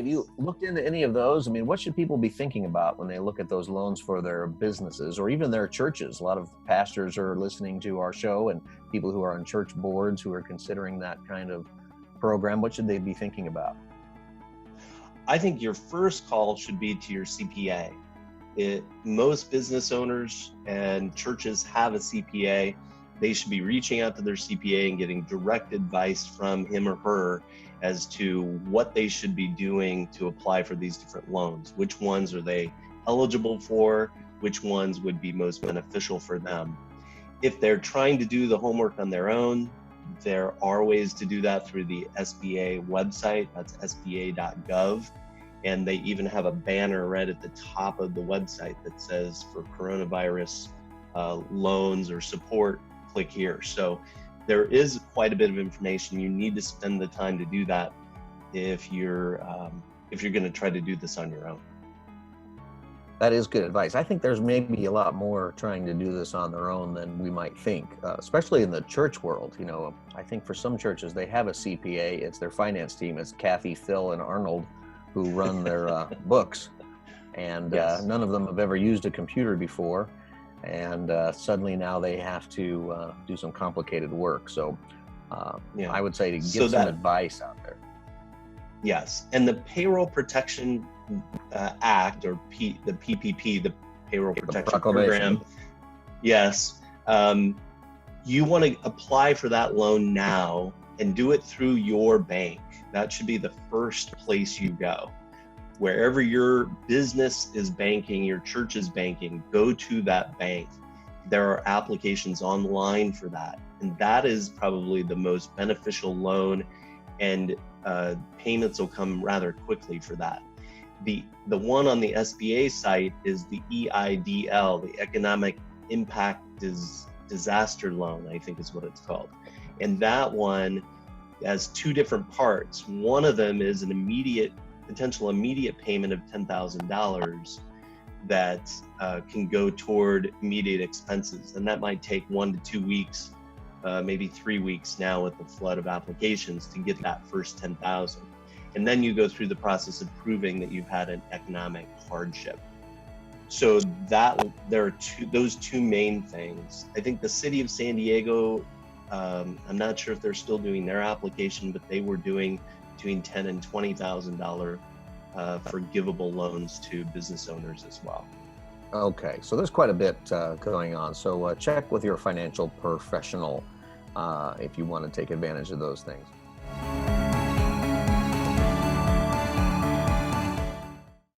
Have you looked into any of those? I mean, what should people be thinking about when they look at those loans for their businesses or even their churches? A lot of pastors are listening to our show and people who are on church boards who are considering that kind of program. What should they be thinking about? I think your first call should be to your CPA. Most business owners and churches have a CPA. They should be reaching out to their CPA and getting direct advice from him or her as to what they should be doing to apply for these different loans. Which ones are they eligible for? Which ones would be most beneficial for them? If they're trying to do the homework on their own, there are ways to do that through the SBA website. That's sba.gov. And they even have a banner right at the top of the website that says for coronavirus loans or support, click here. So there is quite a bit of information. You need to spend the time to do that if you're going to try to do this on your own. That is good advice. I think there's maybe a lot more trying to do this on their own than we might think, especially in the church world. You know, I think for some churches, they have a CPA. It's their finance team. It's Kathy, Phil, and Arnold who run their books. And Yes. none of them have ever used a computer before. And suddenly now they have to do some complicated work. So I would say to give some advice out there. Yes, and the Payroll Protection Act, or the PPP, the Payroll Protection Program. Yes, you want to apply for that loan now and do it through your bank. That should be the first place you go. Wherever your business is banking, your church is banking, go to that bank. There are applications online for that, and that is probably the most beneficial loan, and payments will come rather quickly for that. The one on the SBA site is the EIDL, the Economic Impact Disaster Loan, I think is what it's called. And that one has two different parts. One of them is an potential immediate payment of $10,000 that can go toward immediate expenses. And that might take 1 to 2 weeks, maybe 3 weeks now with the flood of applications to get that first $10,000. And then you go through the process of proving that you've had an economic hardship. So there are those two main things. I think the city of San Diego, I'm not sure if they're still doing their application, but they were doing between $10,000 and $20,000 forgivable loans to business owners as well. Okay, so there's quite a bit going on. So check with your financial professional if you want to take advantage of those things.